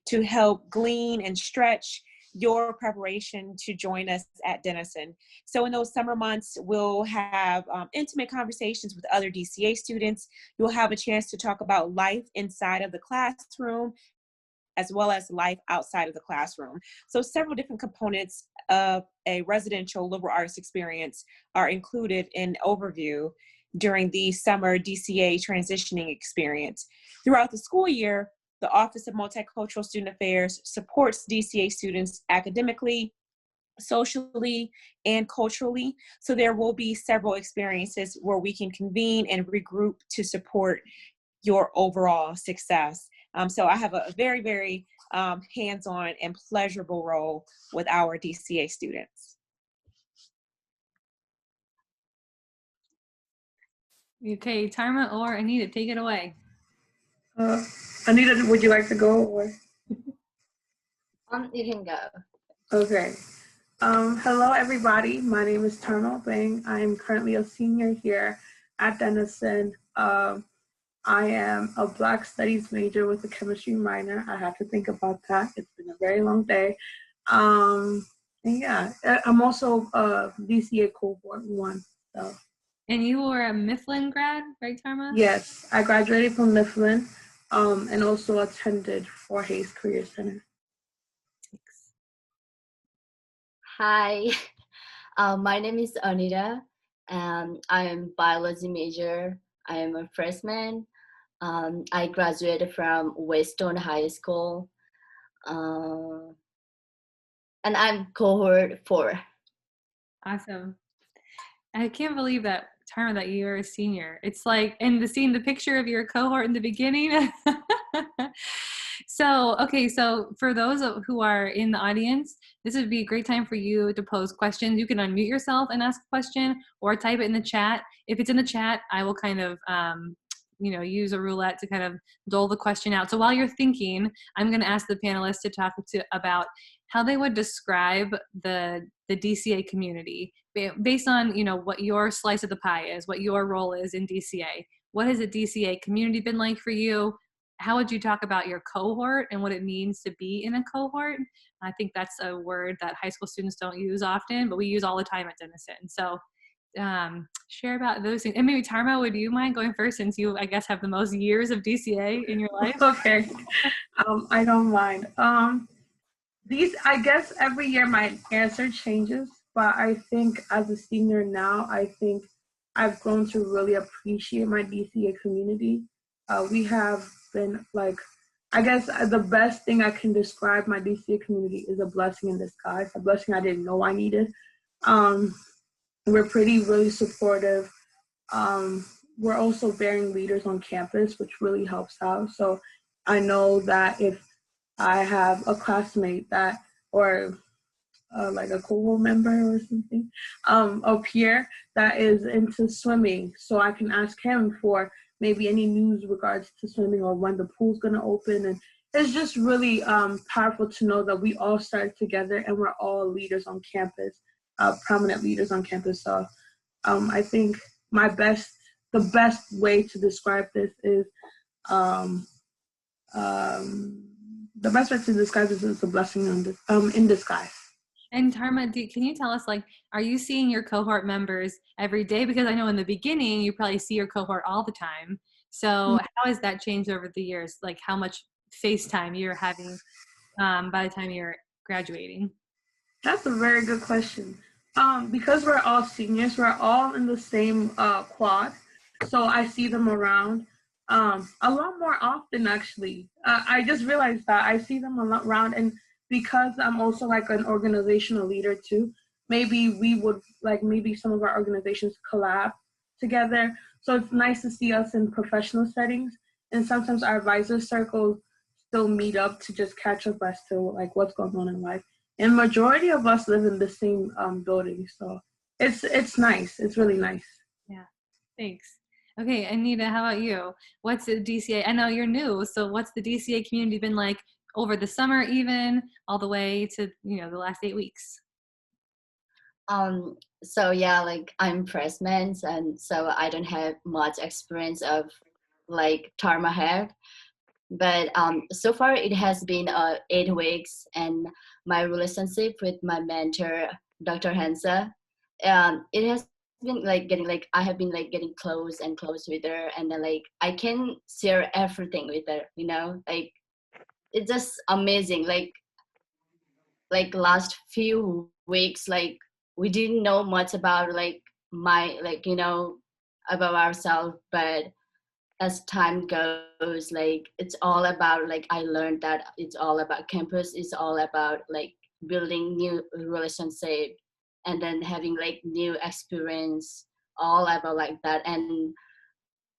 to help glean and stretch your preparation to join us at Denison. So in those summer months, we'll have intimate conversations with other DCA students. You'll have a chance to talk about life inside of the classroom, as well as life outside of the classroom. So several different components of a residential liberal arts experience are included in overview during the summer DCA transitioning experience. Throughout the school year, the Office of Multicultural Student Affairs supports DCA students academically, socially, and culturally. So there will be several experiences where we can convene and regroup to support your overall success. So I have a very, very hands-on and pleasurable role with our DCA students. Okay, Tarma or Anita, take it away. Anita, would you like to go? Or? You can go. Okay. Hello, everybody. My name is Tarnal Bang. I am currently a senior here at Denison. I am a Black Studies major with a chemistry minor. I have to think about that. It's been a very long day. And yeah, I'm also a DCA cohort 1. So. And you were a Mifflin grad, right, Tarma? Yes, I graduated from Mifflin and also attended Fort Hayes Career Center. Hi, my name is Anita, and I am biology major. I am a freshman. I graduated from Weston High School, and I'm cohort 4. Awesome. I can't believe that, Tarma, that you're a senior. It's like, and seeing the picture of your cohort in the beginning. So, okay, so for those who are in the audience, this would be a great time for you to pose questions. You can unmute yourself and ask a question or type it in the chat. If it's in the chat, I will kind of, use a roulette to kind of dole the question out. So while you're thinking, I'm going to ask the panelists to talk about how they would describe the DCA community based on, what your slice of the pie is, what your role is in DCA. What has the DCA community been like for you? How would you talk about your cohort and what it means to be in a cohort? I think that's a word that high school students don't use often, but we use all the time at Denison. So share about those things. And maybe Tarma, would you mind going first, since you, I guess, have the most years of DCA in your life? Okay, I don't mind. I guess every year my answer changes, but I think as a senior now, I think I've grown to really appreciate my DCA community. We have been I guess the best thing I can describe my DCA community is a blessing in disguise, a blessing I didn't know I needed. We're really supportive. We're also bearing leaders on campus, which really helps out. So I know that if I have a classmate or like a cohort member or something, a peer that is into swimming, so I can ask him for maybe any news regards to swimming or when the pool's gonna open. And it's just really powerful to know that we all started together and we're all leaders on campus, prominent leaders on campus. So I think the best way to describe this is the best way to describe this is a blessing in disguise. And Tarma, can you tell us, are you seeing your cohort members every day? Because I know in the beginning, you probably see your cohort all the time. So how has that changed over the years? Like how much FaceTime you're having by the time you're graduating? That's a very good question. Because we're all seniors, we're all in the same quad. So I see them around a lot more often, actually. I just realized that I see them a lot around, and because I'm also like an organizational leader too, maybe maybe some of our organizations collab together. So it's nice to see us in professional settings, and sometimes our advisor circles still meet up to just catch up as to what's going on in life. And majority of us live in the same building, so it's nice. It's really nice. Yeah, thanks. Okay, Anita, how about you? What's the DCA? I know you're new, so what's the DCA community been like over the summer, even all the way to the last 8 weeks? So yeah, I'm freshman, and so I don't have much experience of Tarma had. But so far it has been 8 weeks, and my relationship with my mentor, Dr. Hansa, it has been I have been getting close and close with her, and then I can share everything with her, it's just amazing. Last few weeks, we didn't know much about about ourselves, but as time goes, it's all about I learned that it's all about campus. It's all about building new relationship, and then having new experience, all about that. And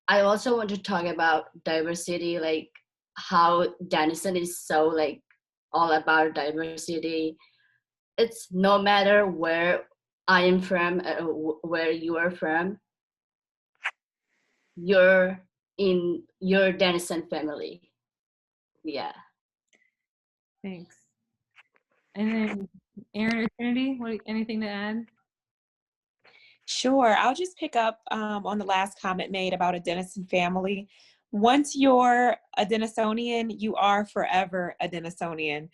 I also want to talk about diversity, how Denison is so all about diversity. It's no matter where I am from, where you are from, you're in your Denison family. Yeah. Thanks. And then Erin or Trinity, anything to add? Sure. I'll just pick up on the last comment made about a Denison family. Once you're a Denisonian, you are forever a Denisonian.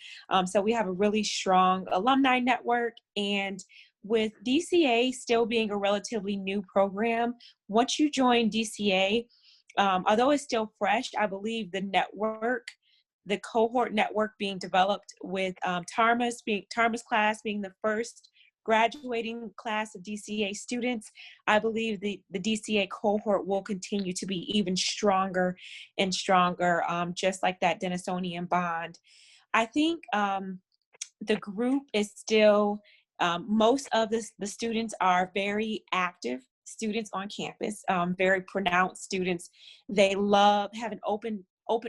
So we have a really strong alumni network, and with DCA still being a relatively new program, once you join DCA, although it's still fresh, I believe the cohort network being developed with Tarma's class being the first graduating class of DCA students, I believe the DCA cohort will continue to be even stronger and stronger, just like that Denisonian bond. I think the group is still, most of the students are very active students on campus, very pronounced students. They love having open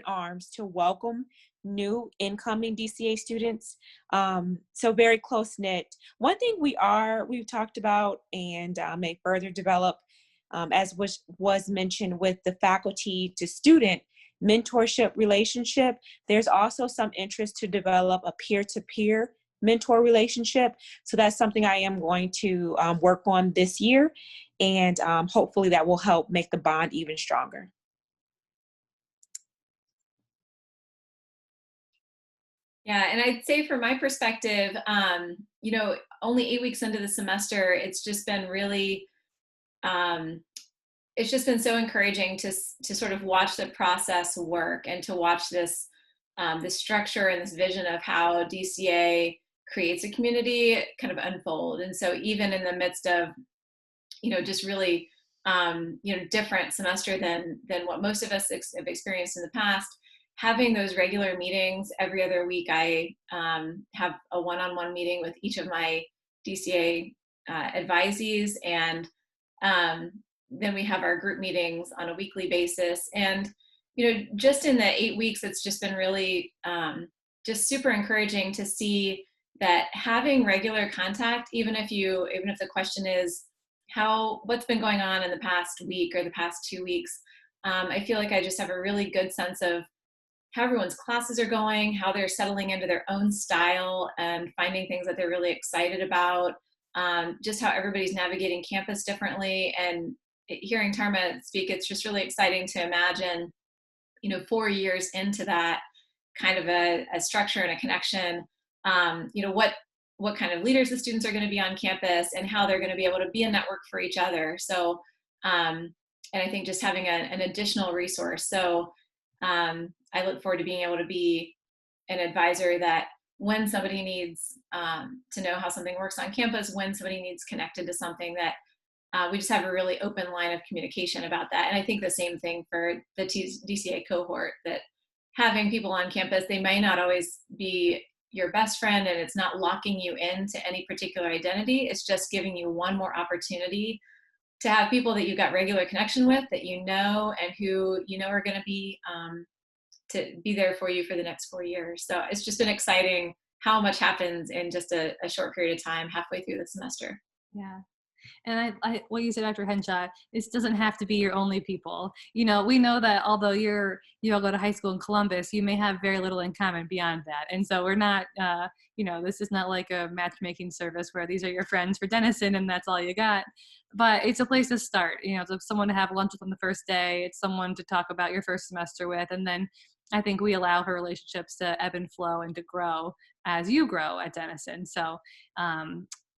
arms to welcome new incoming DCA students. So very close knit. One thing we've talked about and may further develop, as was mentioned with the faculty to student mentorship relationship, there's also some interest to develop a peer-to-peer mentor relationship. So that's something I am going to work on this year, and hopefully that will help make the bond even stronger. Yeah, and I'd say from my perspective, only 8 weeks into the semester, it's just been really, it's just been so encouraging to sort of watch the process work and to watch this structure and this vision of how DCA creates a community kind of unfold. And so even in the midst of, just really, different semester than what most of us have experienced in the past, having those regular meetings every other week. I have a one-on-one meeting with each of my DCA advisees, and then we have our group meetings on a weekly basis. And just in the 8 weeks, it's just been really just super encouraging to see that having regular contact, even if the question is what's been going on in the past week or the past 2 weeks, I feel like I just have a really good sense of how everyone's classes are going, how they're settling into their own style and finding things that they're really excited about, just how everybody's navigating campus differently. And hearing Tarma speak, it's just really exciting to imagine, 4 years into that kind of a structure and a connection, what kind of leaders the students are going to be on campus and how they're going to be able to be a network for each other. So, and I think just having an additional resource. So I look forward to being able to be an advisor that when somebody needs to know how something works on campus, when somebody needs connected to something, that we just have a really open line of communication about that. And I think the same thing for the DCA cohort, that having people on campus, they may not always be your best friend, and it's not locking you into any particular identity. It's just giving you one more opportunity to have people that you've got regular connection with, that and who are going to be there for you for the next 4 years. So it's just been exciting how much happens in just a short period of time halfway through the semester. Yeah. And I what you said, Dr. Henshaw, this doesn't have to be your only people. We know that although you all go to high school in Columbus, you may have very little in common beyond that. And so we're not, this is not like a matchmaking service where these are your friends for Denison and that's all you got. But it's a place to start. It's someone to have lunch with on the first day. It's someone to talk about your first semester with. And then I think we allow her relationships to ebb and flow and to grow as you grow at Denison. So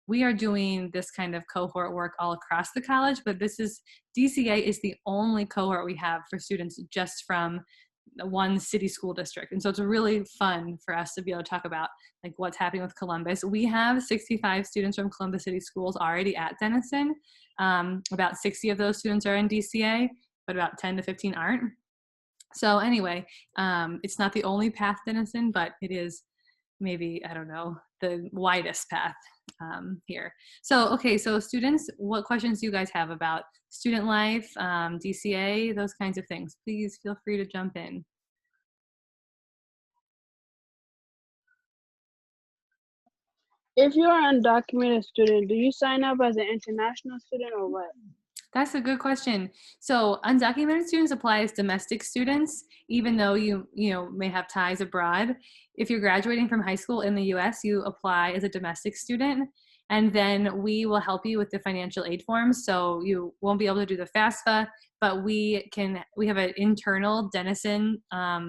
we are doing this kind of cohort work all across the college, but DCA is the only cohort we have for students just from one city school district. And so it's really fun for us to be able to talk about like what's happening with Columbus. We have 65 students from Columbus City Schools already at Denison. About 60 of those students are in DCA, but about 10 to 15 aren't. So anyway, it's not the only path Denison, but it is maybe, I don't know, the widest path here. So students, what questions do you guys have about student life, DCA, those kinds of things? Please feel free to jump in. If you're an undocumented student, do you sign up as an international student or what? That's a good question. So undocumented students apply as domestic students, even though you may have ties abroad. If you're graduating from high school in the US, you apply as a domestic student. And then we will help you with the financial aid forms. So you won't be able to do the FAFSA, but we have an internal Denison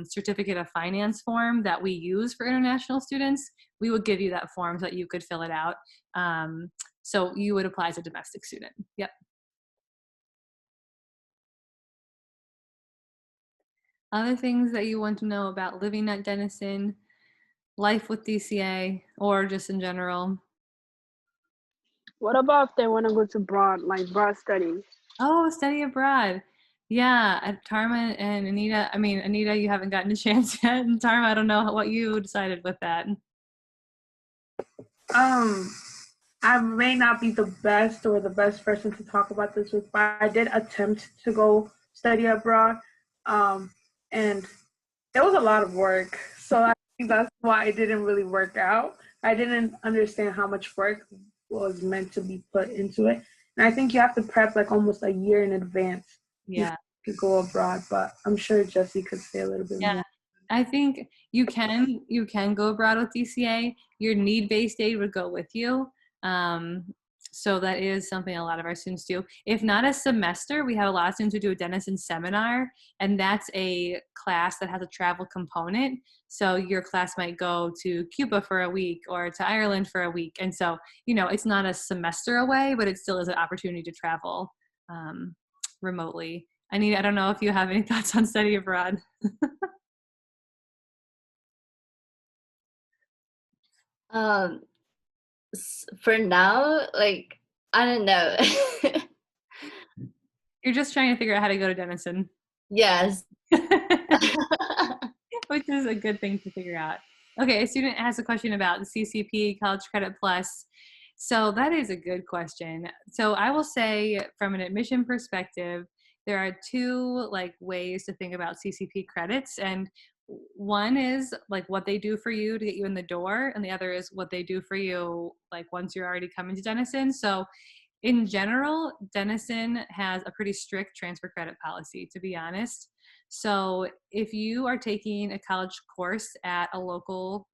certificate of finance form that we use for international students. We would give you that form so that you could fill it out. So you would apply as a domestic student. Yep. Other things that you want to know about living at Denison, life with DCA, or just in general? What about if they want to go to broad, like broad studies? Oh, study abroad. Yeah, Tarma and Anita. I mean, Anita, you haven't gotten a chance yet. And Tarma, I don't know what you decided with that. I may not be the best or the best person to talk about this with, but I did attempt to go study abroad. And it was a lot of work. So I think that's why it didn't really work out. I didn't understand how much work was meant to be put into it. And I think you have to prep like almost a year in advance. Yeah. To go abroad, but I'm sure Jesse could say a little bit more. I think you can go abroad with DCA. Your need-based aid would go with you. So that is something a lot of our students do. If not a semester, we have a lot of students who do a Denison seminar, and that's a class that has a travel component. So your class might go to Cuba for a week or to Ireland for a week. And so, it's not a semester away, but it still is an opportunity to travel remotely. Anita, I don't know if you have any thoughts on study abroad. For now, like, I don't know. You're just trying to figure out how to go to Denison. Yes. Which is a good thing to figure out. Okay, a student has a question about the CCP, College Credit Plus. So that is a good question. So I will say from an admission perspective, there are two ways to think about CCP credits. And one is what they do for you to get you in the door, and the other is what they do for you once you're already coming to Denison. So in general, Denison has a pretty strict transfer credit policy, to be honest. So if you are taking a college course at a local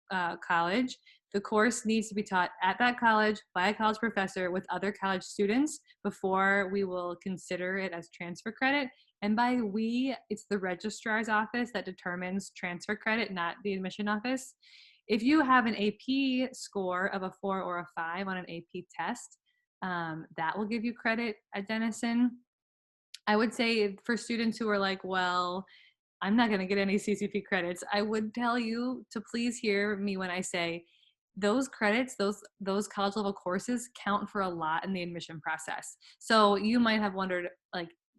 college, the course needs to be taught at that college by a college professor with other college students before we will consider it as transfer credit. And by we, it's the registrar's office that determines transfer credit, not the admission office. If you have an AP score of a 4 or a 5 on an AP test, that will give you credit at Denison. I would say for students who are well, I'm not going to get any CCP credits, I would tell you to please hear me when I say those credits, those college level courses count for a lot in the admission process. So you might have wondered,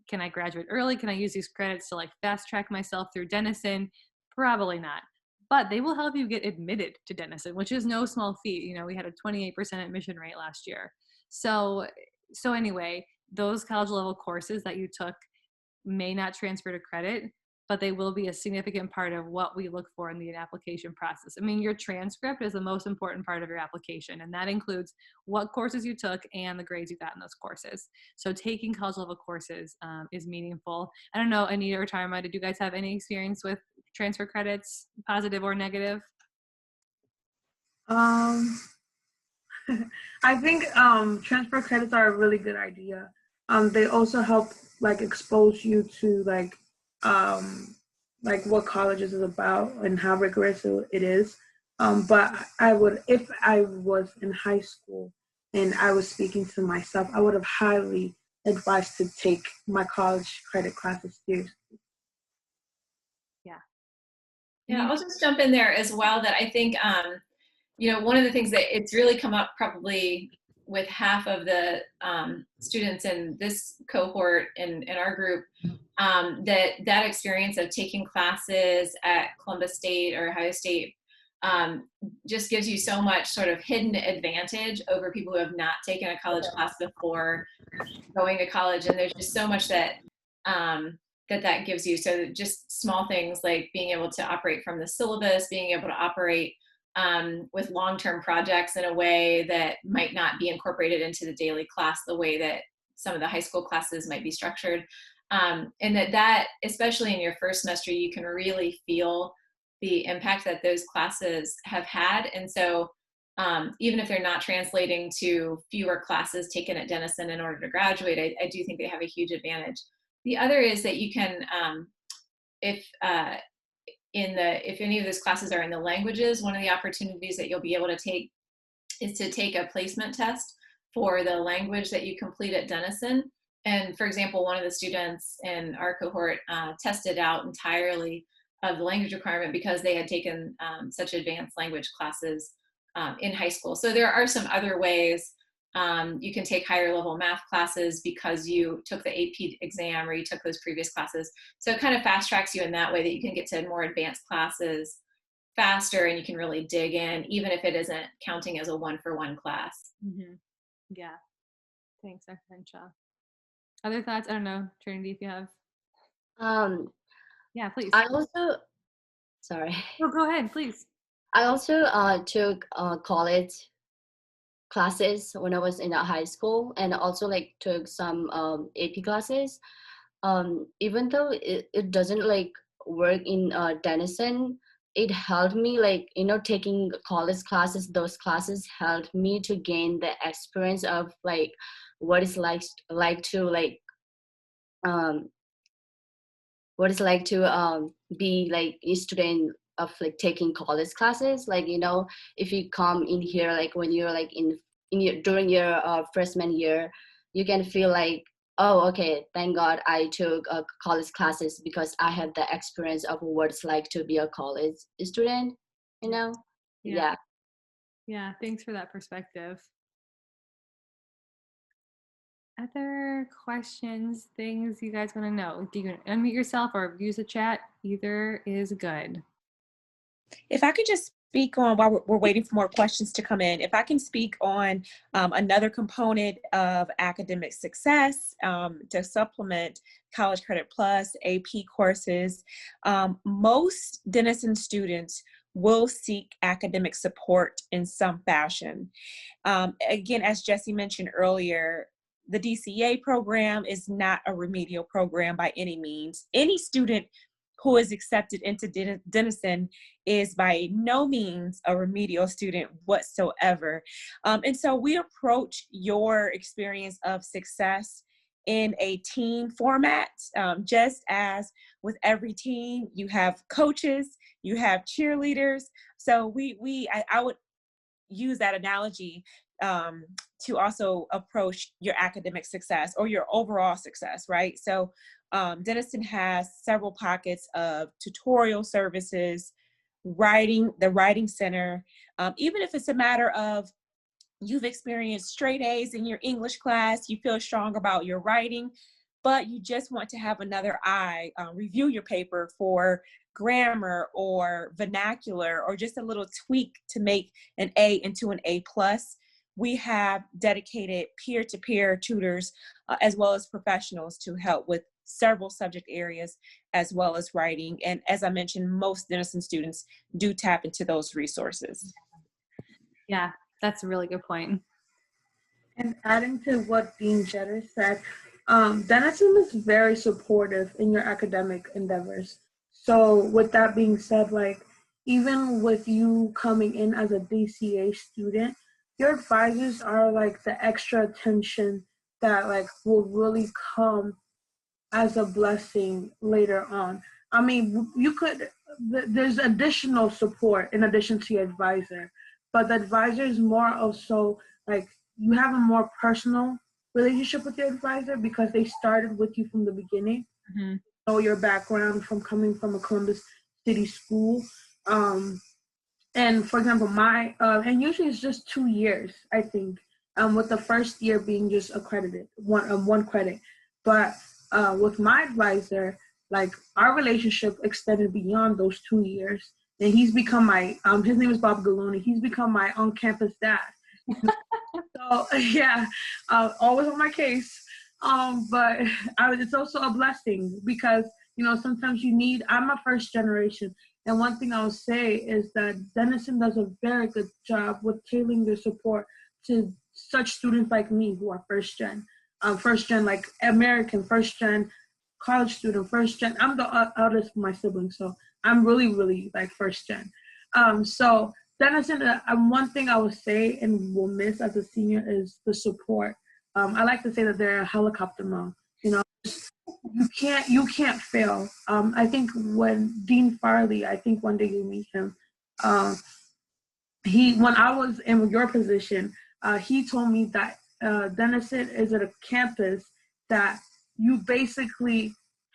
can I graduate early? Can I use these credits to fast track myself through Denison? Probably not. But they will help you get admitted to Denison, which is no small feat. We had a 28% admission rate last year. So anyway, those college level courses that you took may not transfer to credit, but they will be a significant part of what we look for in the application process. I mean, your transcript is the most important part of your application, and that includes what courses you took and the grades you got in those courses. So taking college level courses is meaningful. I don't know, Anita or Tarma, did you guys have any experience with transfer credits, positive or negative? I think transfer credits are a really good idea. They also help expose you to what colleges is about and how rigorous it is. But I would, if I was in high school and I was speaking to myself, I would have highly advised to take my college credit classes seriously. Yeah, I'll just jump in there as well that I think, one of the things that it's really come up probably with half of the students in this cohort in our group, that experience of taking classes at Columbus State or Ohio State just gives you so much sort of hidden advantage over people who have not taken a college class before going to college. And there's just so much that that gives you. So just small things like being able to operate from the syllabus, being able to operate with long-term projects in a way that might not be incorporated into the daily class the way that some of the high school classes might be structured. And that, especially in your first semester, you can really feel the impact that those classes have had. And so even if they're not translating to fewer classes taken at Denison in order to graduate, I do think they have a huge advantage. The other is that you can, if any of those classes are in the languages, one of the opportunities that you'll be able to take is to take a placement test for the language that you complete at Denison. And for example, one of the students in our cohort tested out entirely of the language requirement because they had taken such advanced language classes in high school. So there are some other ways you can take higher level math classes because you took the AP exam or you took those previous classes. So it kind of fast tracks you in that way that you can get to more advanced classes faster and you can really dig in, even if it isn't counting as a 1-for-1 class. Mm-hmm. Yeah. Thanks, Dr. Henshaw. Other thoughts? I don't know, Trinity, if you have. Yeah, please. I also, sorry. No, go ahead, please. I also took college classes when I was in high school, and also like took some AP classes. Even though it doesn't like work in Denison, it helped me like, you know, taking college classes. Those classes helped me to gain the experience of like what it's like to like what it's like to be like a student of like taking college classes. Like, you know, if you come in here like when you're like in your during your freshman year, you can feel like, oh, okay, thank God I took college classes because I have the experience of what it's like to be a college student, you know? Yeah. Yeah, thanks for that perspective. Other questions, things you guys want to know? You can unmute yourself or use the chat. Either is good. If I could just speak on, while we're waiting for more questions to come in, if I can speak on another component of academic success to supplement College Credit Plus, AP courses, most Denison students will seek academic support in some fashion. Again, as Jesse mentioned earlier, the DCA program is not a remedial program by any means. Any student who is accepted into Denison is by no means a remedial student whatsoever. And so we approach your experience of success in a team format. Just as with every team, you have coaches, you have cheerleaders. So I would use that analogy to also approach your academic success or your overall success, right? So Denison has several pockets of tutorial services, the writing center, even if it's a matter of you've experienced straight A's in your English class, you feel strong about your writing, but you just want to have another eye review your paper for grammar or vernacular or just a little tweak to make an A into an A+. We have dedicated peer-to-peer tutors as well as professionals to help with several subject areas as well as writing. And as I mentioned, most Denison students do tap into those resources. Yeah, that's a really good point. And adding to what Dean Jetter said, Denison is very supportive in your academic endeavors. So with that being said, like even with you coming in as a DCA student, your advisors are like the extra attention that like will really come as a blessing later on. I mean, there's additional support in addition to your advisor, but the advisor is more also like you have a more personal relationship with your advisor because they started with you from the beginning. Mm-hmm. Know your background from coming from a Columbus City school. And for example, and usually it's just 2 years, I think, with the first year being just accredited, one credit. But with my advisor, like our relationship extended beyond those 2 years. And he's become my, his name is Bob Galoni. He's become my on-campus dad. So yeah, always on my case. But it's also a blessing because, you know, sometimes I'm a first generation. And one thing I'll say is that Denison does a very good job with tailoring their support to such students like me who are first gen. first gen, like American, first gen, college student, first gen. I'm the eldest of my siblings, so I'm really, really like first gen. So Denison, one thing I would say and will miss as a senior is the support. I like to say that they're a helicopter mom. You know, you can't fail. I think when Dean Farley, I think one day you meet him. When I was in your position, he told me that Denison is at a campus that you basically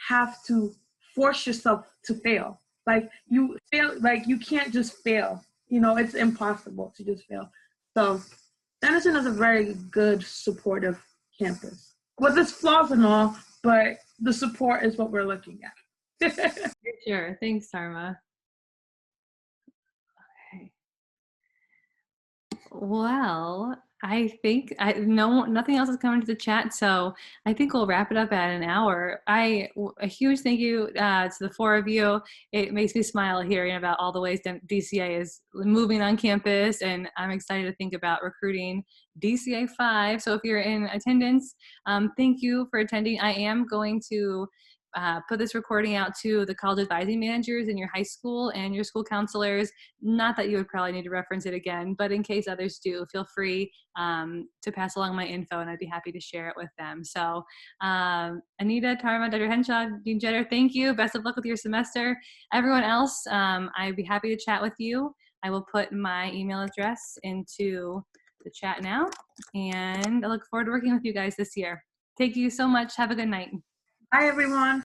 have to force yourself to fail. Like you fail, like you can't just fail. You know, it's impossible to just fail. So Denison is a very good, supportive campus with its flaws and all, but the support is what we're looking at. Sure. Thanks, Sarma. Well, I think nothing else is coming to the chat, so I think we'll wrap it up at an hour. A huge thank you to the four of you. It makes me smile hearing about all the ways that DCA is moving on campus, and I'm excited to think about recruiting DCA 5. So if you're in attendance, thank you for attending. I am going to put this recording out to the college advising managers in your high school and your school counselors. Not that you would probably need to reference it again, but in case others do, feel free to pass along my info and I'd be happy to share it with them. So Anita, Tarma, Dr. Henshaw, Dean Jetter, thank you. Best of luck with your semester. Everyone else, I'd be happy to chat with you. I will put my email address into the chat now, and I look forward to working with you guys this year. Thank you so much. Have a good night. Bye, everyone.